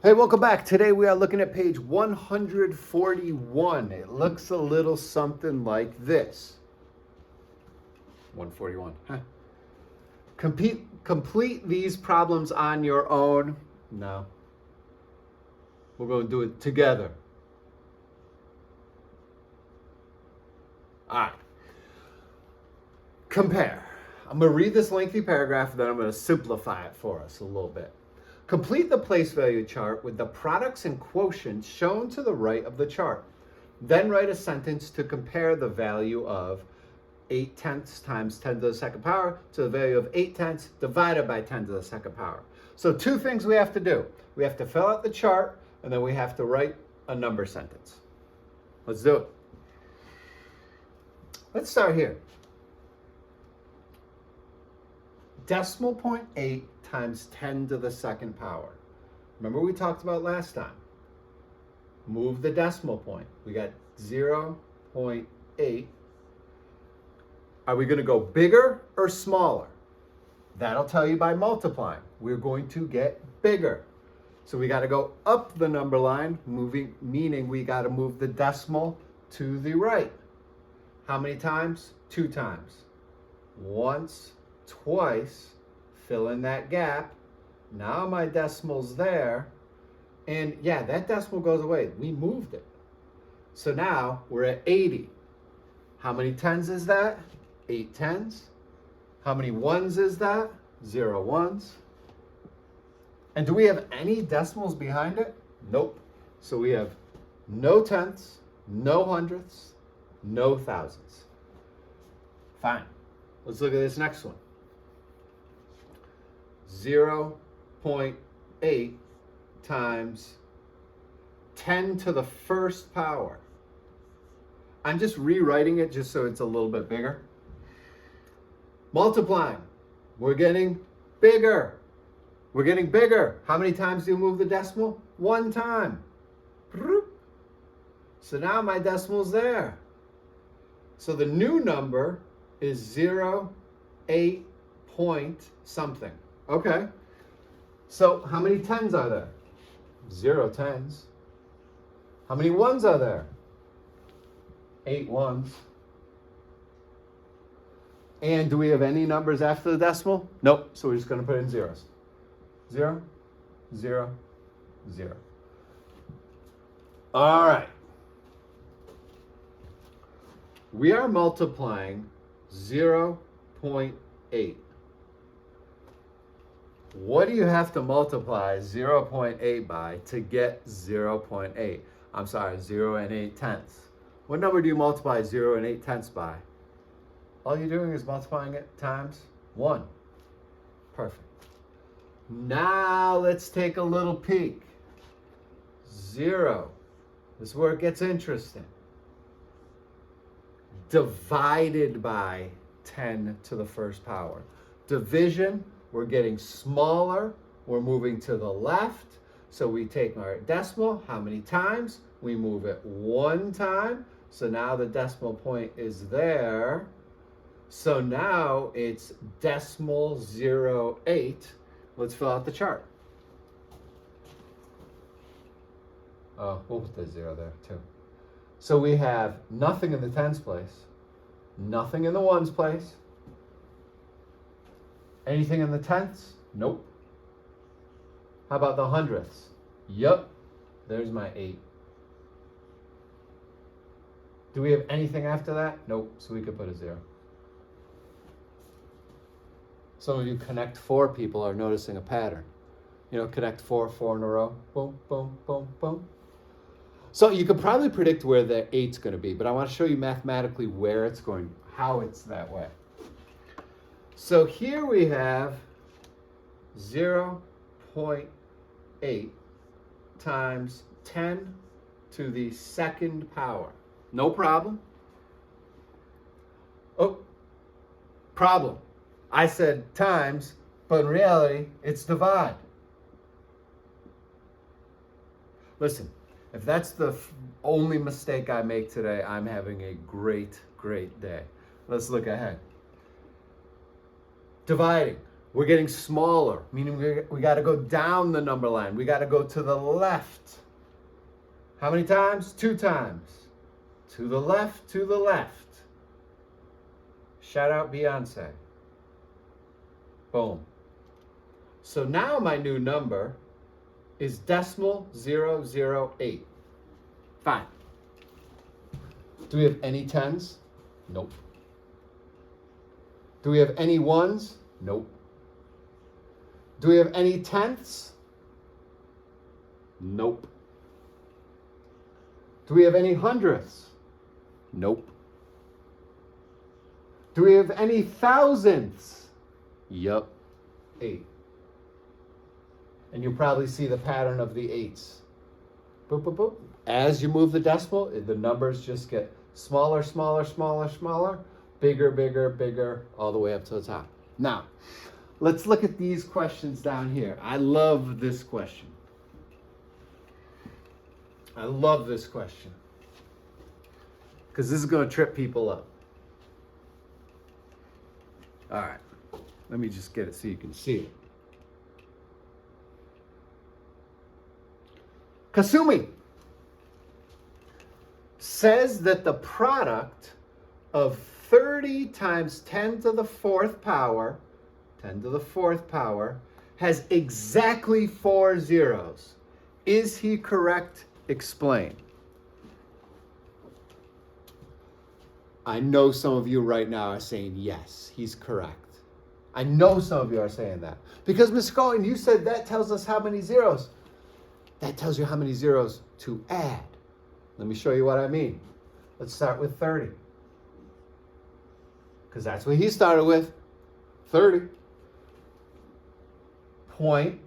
Hey, welcome back. Today we are looking at page 141. It looks a little something like this. 141. Huh. Complete these problems on your own. No. We're going to do it together. All right. Compare. I'm going to read this lengthy paragraph, then I'm going to simplify it for us a little bit. Complete the place value chart with the products and quotients shown to the right of the chart. Then write a sentence to compare the value of 8 tenths times 10 to the second power to the value of 8 tenths divided by 10 to the second power. So two things we have to do. We have to fill out the chart, and then we have to write a number sentence. Let's do it. Let's start here. Decimal point 8 times 10 to the second power. Remember we talked about last time. Move the decimal point. We got 0.8. Are we going to go bigger or smaller? That'll tell you by multiplying. We're going to get bigger. So we got to go up the number line, meaning we got to move the decimal to the right. How many times? 2 times. Once, twice, fill in that gap. Now my decimal's there. And yeah, that decimal goes away. We moved it. So now we're at 80. How many tens is that? 8 tens. How many ones is that? 0 ones. And do we have any decimals behind it? Nope. So we have no tenths, no hundredths, no thousands. Fine. Let's look at this next one. 0.8 times 10 to the first power. I'm just rewriting it just so it's a little bit bigger. Multiplying. We're getting bigger. We're getting bigger. How many times do you move the decimal? 1 time. So now my decimal's there. So the new number is 0.8 point something. Okay. So how many tens are there? 0 tens. How many ones are there? 8 ones. And do we have any numbers after the decimal? Nope. So we're just going to put in zeros. 0, 0, 0. All right. We are multiplying 0.8. What do you have to multiply 0.8 by to get 0.8? I'm sorry, 0 and 8 tenths. What number do you multiply 0 and 8 tenths by? All you're doing is multiplying it times 1. Perfect. Now let's take a little peek. 0. This is where it gets interesting. Divided by 10 to the first power. Division, we're getting smaller. We're moving to the left. So we take our decimal. How many times? We move it 1 time. So now the decimal point is there. So now it's decimal 0.8. Let's fill out the chart. Oh, we'll put the 0 there too. So we have nothing in the tens place, nothing in the ones place. Anything in the tenths? Nope. How about the hundredths? Yup. There's my 8. Do we have anything after that? Nope. So we could put a 0. Some of you Connect 4 people are noticing a pattern. You know, Connect 4 in a row. Boom, boom, boom, boom. So you could probably predict where the 8's going to be, but I want to show you mathematically where it's going, how it's that way. So here we have 0.8 times 10 to the second power. No problem. Oh, problem. I said times, but in reality, it's divide. Listen, if that's the only mistake I make today, I'm having a great, great day. Let's look ahead. Dividing. We're getting smaller, meaning we got to go down the number line. We got to go to the left. How many times? 2 times. To the left, to the left. Shout out Beyonce. Boom. So now my new number is decimal 008. Fine. Do we have any tens? Nope. Do we have any ones? Nope. Do we have any tenths? Nope. Do we have any hundredths? Nope. Do we have any thousandths? Yup. 8. And you'll probably see the pattern of the 8s. Boop, boop, boop. As you move the decimal, the numbers just get smaller, smaller, smaller, smaller, bigger, bigger, bigger, all the way up to the top. Now, let's look at these questions down here. I love this question. I love this question. Because this is going to trip people up. All right. Let me just get it so you can see it. Kasumi says that the product of 30 times 10 to the 4th power, 10 to the 4th power, has exactly 4 zeros. Is he correct? Explain. I know some of you right now are saying, yes, he's correct. I know some of you are saying that. Because, Ms. Cohen, you said that tells us how many zeros. That tells you how many zeros to add. Let me show you what I mean. Let's start with 30. Because that's what he started with. 30. Point.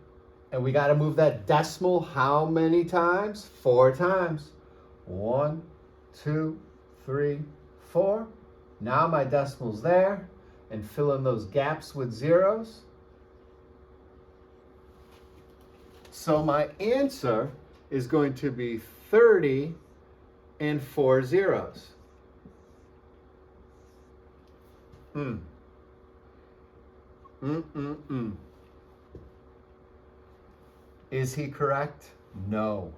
And we got to move that decimal how many times? 4 times. 1, 2, 3, 4. Now my decimal's there. And fill in those gaps with zeros. So my answer is going to be 30 and 4 zeros. Is he correct? No.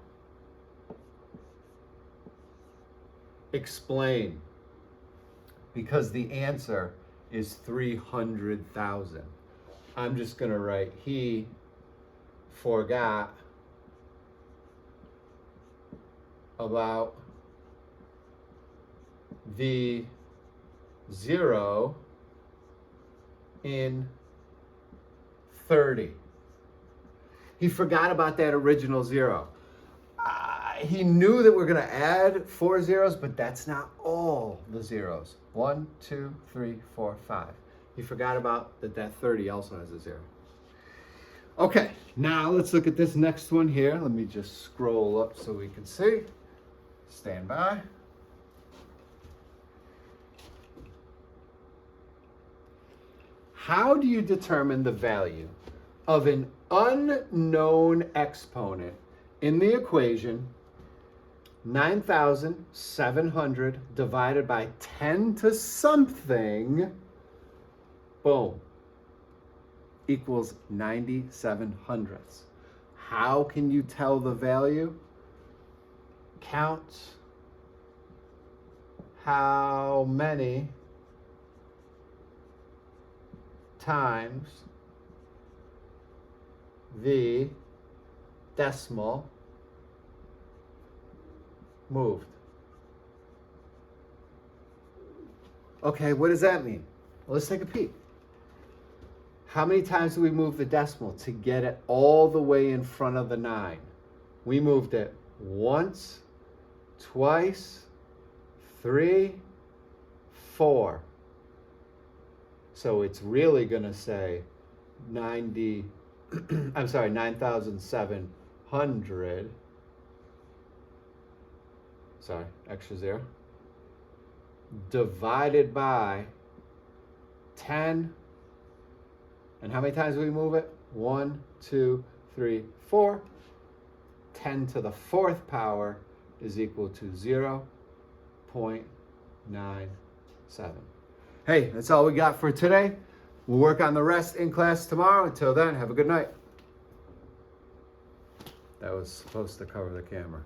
Explain. Because the answer is 300,000. I'm just going to write he forgot about the 0 in 30. He forgot about that original 0. He knew that we're going to add 4 zeros, but that's not all the zeros. 1, 2, 3, 4, 5. He forgot about that 30 also has a 0. Okay, now let's look at this next one here. Let me just scroll up so we can see. Stand by. How do you determine the value of an unknown exponent in the equation 9,700 divided by 10 to something, boom, equals 97 hundredths? How can you tell the value? Count how many times the decimal moved. Okay, what does that mean? Well, let's take a peek. How many times do we move the decimal to get it all the way in front of the 9? We moved it once, twice, 3, 4. So it's really going to say 9,700. Sorry, extra 0. Divided by 10. And how many times do we move it? 1, 2, 3, 4. 10 to the 4th power is equal to 0.97. Hey, that's all we got for today. We'll work on the rest in class tomorrow. Until then, have a good night. That was supposed to cover the camera.